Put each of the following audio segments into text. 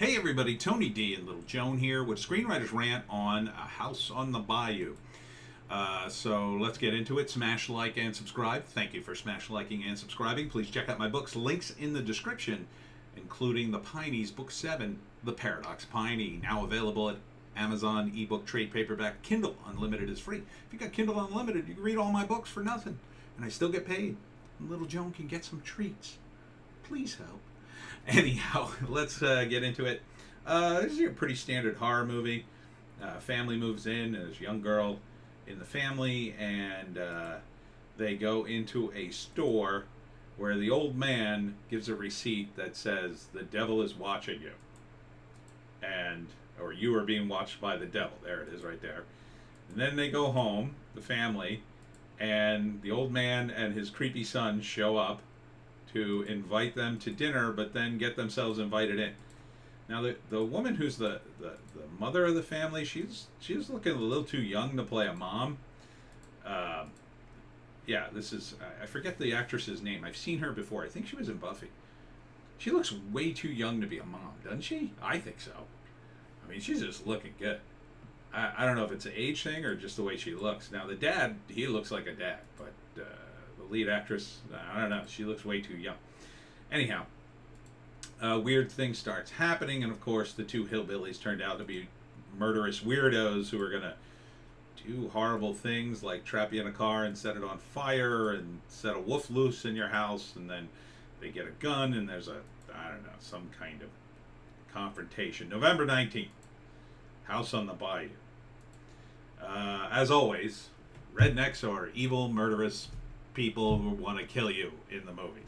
Hey everybody, Tony D and Little Joan here with Screenwriter's Rant on A House on the Bayou. So let's get into it. Smash like and subscribe. Thank you for smash liking and subscribing. Please check out my books. Links in the description, including the Pineys, Book 7, The Paradox Piney, now available at Amazon, ebook, trade paperback, Kindle Unlimited is free. If you got Kindle Unlimited, you can read all my books for nothing, and I still get paid. And Little Joan can get some treats. Please help. Anyhow, let's get into it. This is a pretty standard horror movie. Family moves in, and there's a young girl in the family, and they go into a store where the old man gives a receipt that says, "The devil is watching you." Or you are being watched by the devil. There it is right there. And then they go home, the family, and the old man and his creepy son show up to invite them to dinner, but then get themselves invited in. Now, the woman who's the mother of the family, she's looking a little too young to play a mom. Yeah, this is, I forget the actress's name. I've seen her before. I think she was in Buffy. She looks way too young to be a mom, doesn't she? I think so. I mean, she's just looking good. I don't know if it's an age thing or just the way she looks. Now, the dad, he looks like a dad, but the lead actress, I don't know. She looks way too young. Anyhow, weird thing starts happening, and of course, the two hillbillies turned out to be murderous weirdos who are going to do horrible things like trap you in a car and set it on fire and set a wolf loose in your house, and then they get a gun and there's I don't know, some kind of confrontation. November 19th, House on the Bayou. As always, rednecks are evil, murderous people who want to kill you in the movies.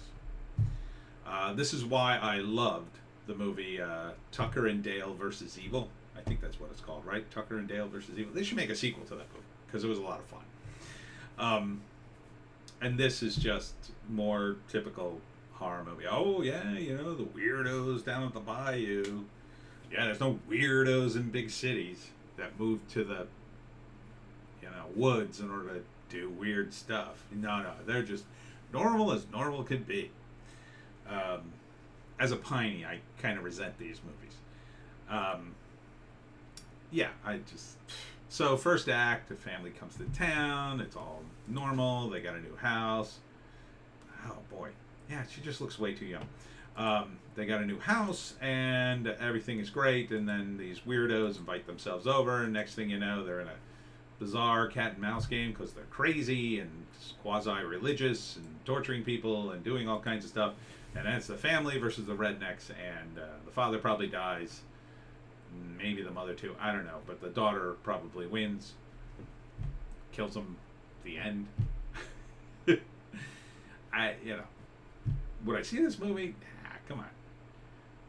This is why I loved the movie Tucker and Dale versus Evil. I think that's what it's called, right? Tucker and Dale versus Evil. They should make a sequel to that movie because it was a lot of fun. And this is just more typical horror movie. Oh yeah, the weirdos down at the bayou. Yeah, there's no weirdos in big cities that move to the woods in order to do weird stuff. No, they're just normal as normal could be. As a Piney, I kind of resent these movies. Yeah, so first act, the family comes to town. It's all normal. They got a new house. Oh boy, yeah, she just looks way too young. They got a new house and everything is great. And then these weirdos invite themselves over, and next thing you know, they're in a bizarre cat and mouse game because they're crazy and quasi-religious and torturing people and doing all kinds of stuff. And then it's the family versus the rednecks, and the father probably dies, maybe the mother too, I don't know, but the daughter probably wins, kills him at the end. Would I see this movie? Come on,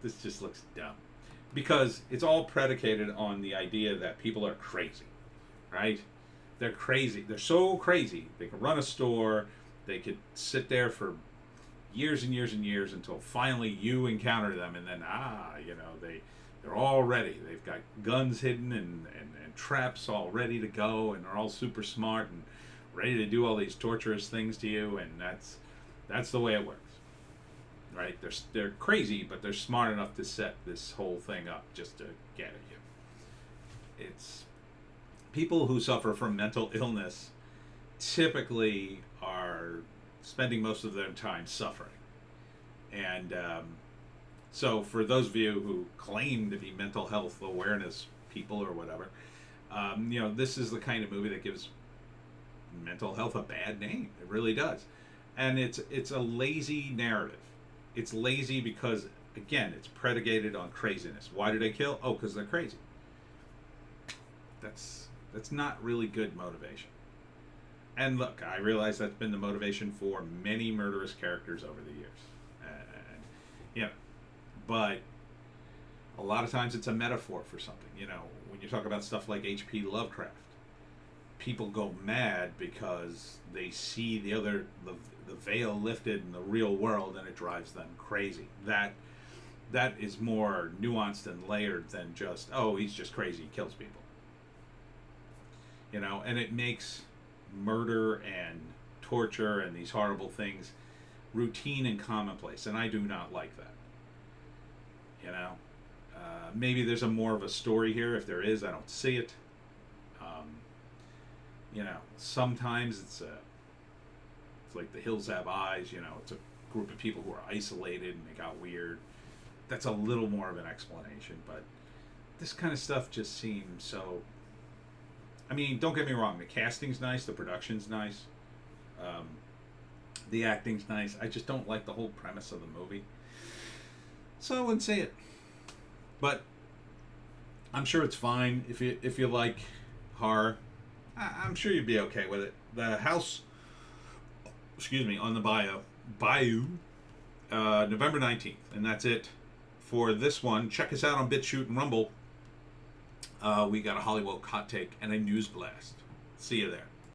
this just looks dumb, because it's all predicated on the idea that people are crazy. Right? They're crazy. They're so crazy. They can run a store. They could sit there for years and years and years until finally you encounter them, and then they're all ready. They've got guns hidden and traps all ready to go, and they're all super smart and ready to do all these torturous things to you, and that's the way it works. Right? They're crazy, but they're smart enough to set this whole thing up just to get at you. It's people who suffer from mental illness typically are spending most of their time suffering. And so for those of you who claim to be mental health awareness people or whatever, this is the kind of movie that gives mental health a bad name. It really does. And it's a lazy narrative. It's lazy because, again, it's predicated on craziness. Why do they kill? Oh, because they're crazy. That's not really good motivation. And look, I realize that's been the motivation for many murderous characters over the years. But a lot of times it's a metaphor for something. When you talk about stuff like H.P. Lovecraft, people go mad because they see the veil lifted in the real world, and it drives them crazy. That is more nuanced and layered than just, oh, he's just crazy, he kills people. And it makes murder and torture and these horrible things routine and commonplace, and I do not like that. Maybe there's a more of a story here. If there is, I don't see it. Sometimes it's like The Hills Have Eyes. It's a group of people who are isolated and they got weird. That's a little more of an explanation, but this kind of stuff just seems so. I mean, don't get me wrong. The casting's nice. The production's nice. The acting's nice. I just don't like the whole premise of the movie. So I wouldn't say it. But I'm sure it's fine if you like horror. I'm sure you'd be okay with it. The house, on the Bayou, November 19th, and that's it for this one. Check us out on Bitchute and Rumble. We got a Hollywoke hot take and a news blast. See you there.